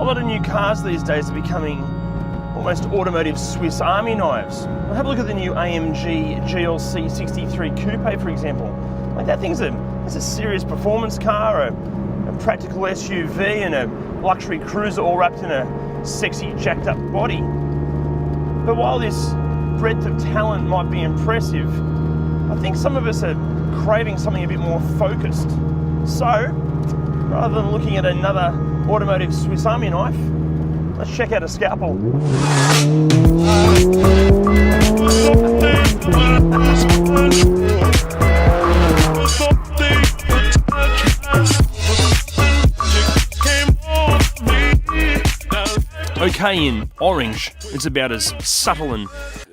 lot of new cars these days are becoming almost automotive Swiss Army knives. Well, have a look at the new AMG GLC 63 Coupe, for example. Like, that thing's a serious performance car, a practical SUV, and a luxury cruiser all wrapped in a sexy, jacked up body. But while this breadth of talent might be impressive, I think some of us are craving something a bit more focused. So, rather than looking at another automotive Swiss Army knife, let's check out a scalpel. Okay, in orange, it's about as subtle and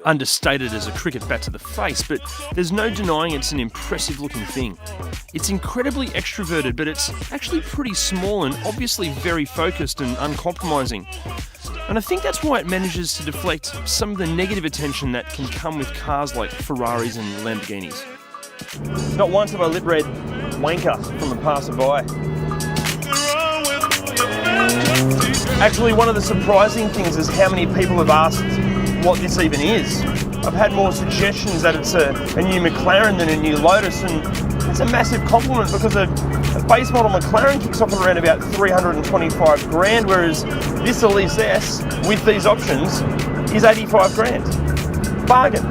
understated as a cricket bat to the face, but there's no denying it's an impressive looking thing. It's incredibly extroverted, but it's actually pretty small and obviously very focused and uncompromising. And I think that's why it manages to deflect some of the negative attention that can come with cars like Ferraris and Lamborghinis. Not once have I lit read wanker from a passerby. Actually, one of the surprising things is how many people have asked what this even is. I've had more suggestions that it's a new McLaren than a new Lotus, and that's a massive compliment because a base model McLaren kicks off at around about 325 grand, whereas this Elise S with these options is 85 grand. Bargain.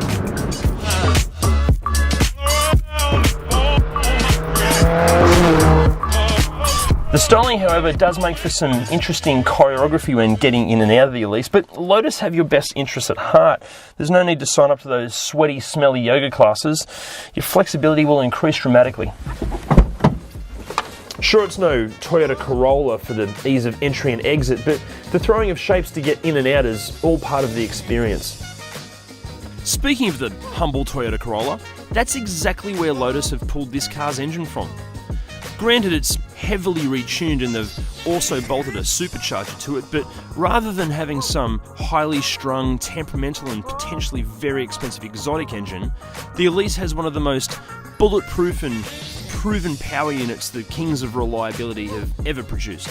The styling, however, does make for some interesting choreography when getting in and out of the Elise, but Lotus have your best interests at heart. There's no need to sign up to those sweaty, smelly yoga classes. Your flexibility will increase dramatically. Sure, it's no Toyota Corolla for the ease of entry and exit, but the throwing of shapes to get in and out is all part of the experience. Speaking of the humble Toyota Corolla, that's exactly where Lotus have pulled this car's engine from. Granted, it's heavily retuned and they've also bolted a supercharger to it, but rather than having some highly strung, temperamental and potentially very expensive exotic engine, the Elise has one of the most bulletproof and proven power units the kings of reliability have ever produced.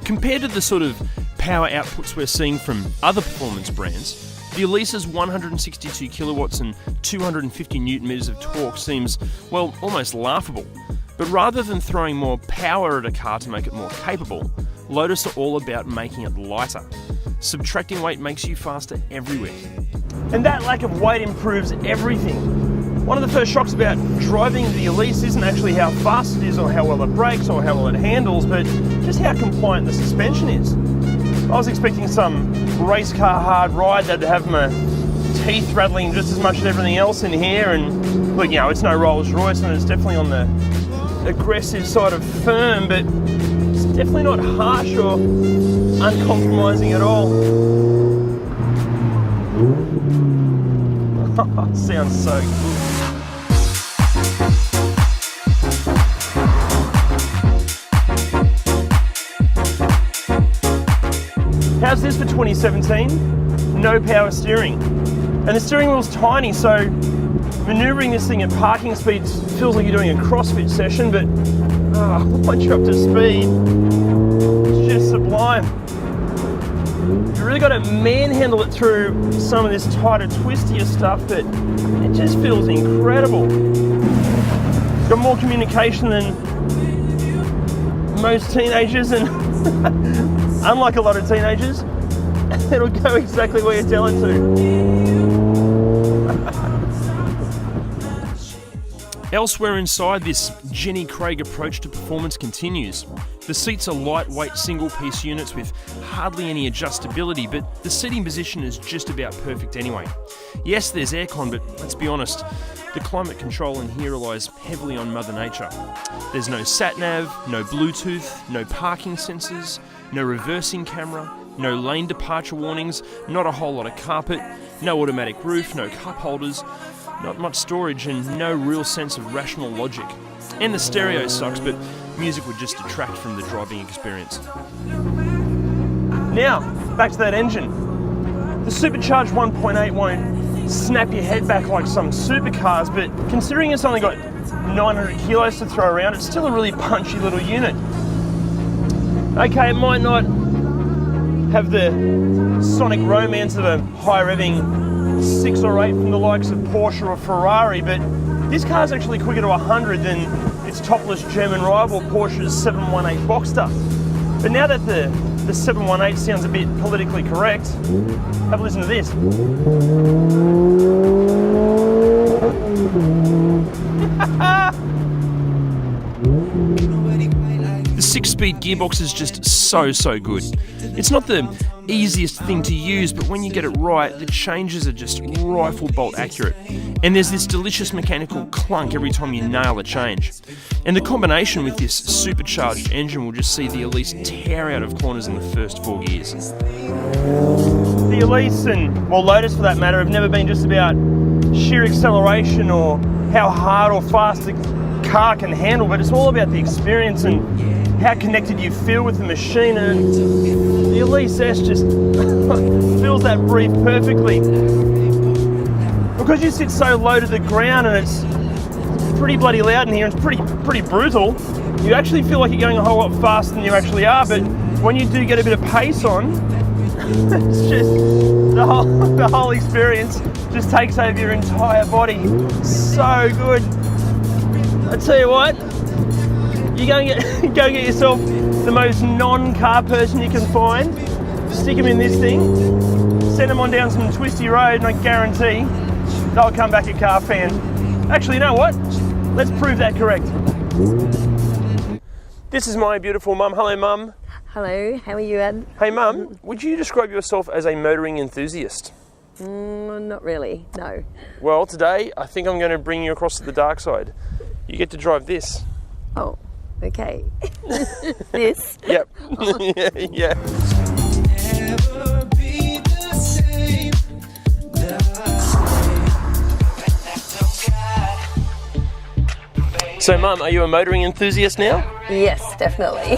Compared to the sort of power outputs we're seeing from other performance brands, the Elise's 162 kilowatts and 250 newton meters of torque seems, well, almost laughable. But rather than throwing more power at a car to make it more capable, Lotus are all about making it lighter. Subtracting weight makes you faster everywhere. And that lack of weight improves everything. One of the first shocks about driving the Elise isn't actually how fast it is or how well it brakes or how well it handles, but just how compliant the suspension is. I was expecting some race car hard ride that'd have my teeth rattling just as much as everything else in here, and look, you know, it's no Rolls Royce and it's definitely on the aggressive side of firm, but it's definitely not harsh or uncompromising at all. Sounds so good. How's this for 2017? No power steering. And the steering wheel's tiny, so manoeuvring this thing at parking speeds feels like you're doing a CrossFit session, but once you're up to speed, it's just sublime. You've really got to manhandle it through some of this tighter, twistier stuff, but it just feels incredible. It's got more communication than most teenagers, and unlike a lot of teenagers, it'll go exactly where you tell it to. Elsewhere inside, this Jenny Craig approach to performance continues. The seats are lightweight single-piece units with hardly any adjustability, but the seating position is just about perfect anyway. Yes, there's aircon, but let's be honest, the climate control in here relies heavily on Mother Nature. There's no sat-nav, no Bluetooth, no parking sensors, no reversing camera, no lane departure warnings, not a whole lot of carpet, no automatic roof, no cup holders, not much storage, and no real sense of rational logic. And the stereo sucks, but music would just detract from the driving experience. Now, back to that engine. The supercharged 1.8 won't snap your head back like some supercars, but considering it's only got 900 kilos to throw around, it's still a really punchy little unit. Okay, it might not have the sonic romance of a high revving 6 or 8 from the likes of Porsche or Ferrari, but this car's actually quicker to 100 than its topless German rival Porsche's 718 Boxster. But now that the 718 sounds a bit politically correct, have a listen to this. The 6-speed gearbox is just so good. It's not the easiest thing to use, but when you get it right, the changes are just rifle bolt accurate. And there's this delicious mechanical clunk every time you nail a change. And the combination with this supercharged engine will just see the Elise tear out of corners in the first 4 gears. The Elise and, well, Lotus for that matter, have never been just about sheer acceleration or how hard or fast the car can handle, but it's all about the experience and how connected you feel with the machine, and the Elise S just fills that brief perfectly. Because you sit so low to the ground and it's pretty bloody loud in here, it's pretty brutal, you actually feel like you're going a whole lot faster than you actually are, but when you do get a bit of pace on, it's just the whole experience just takes over your entire body. So good. I tell you what, you go and get yourself the most non-car person you can find, stick them in this thing, send them on down some twisty road, and I guarantee they'll come back a car fan. Actually, you know what? Let's prove that correct. This is my beautiful mum. Hello, mum. Hello, how are you, Ed? Hey, mum, would you describe yourself as a motoring enthusiast? Not really, no. Well, today I think I'm going to bring you across to the dark side. You get to drive this. Oh, okay. This? Yep. Yeah. So, Mum, are you a motoring enthusiast now? Yes, definitely.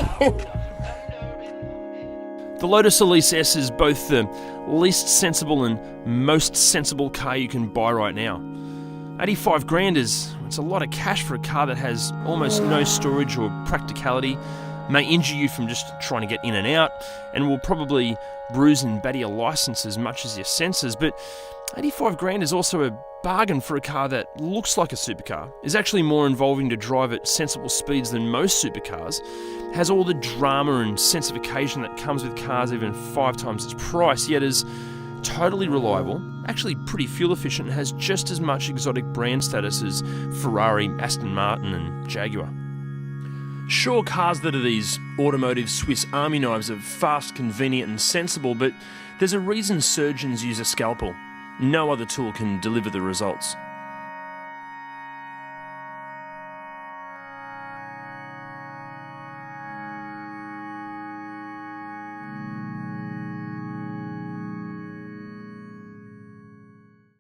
The Lotus Elise S is both the least sensible and most sensible car you can buy right now. 85 grand it's a lot of cash for a car that has almost no storage or practicality, may injure you from just trying to get in and out, and will probably bruise and batter your license as much as your sensors. But 85 grand is also a bargain for a car that looks like a supercar, is actually more involving to drive at sensible speeds than most supercars, has all the drama and sense of occasion that comes with cars even 5 times its price, yet is totally reliable, actually pretty fuel efficient, and has just as much exotic brand status as Ferrari, Aston Martin and Jaguar. Sure, cars that are these automotive Swiss army knives are fast, convenient and sensible, but there's a reason surgeons use a scalpel. No other tool can deliver the results.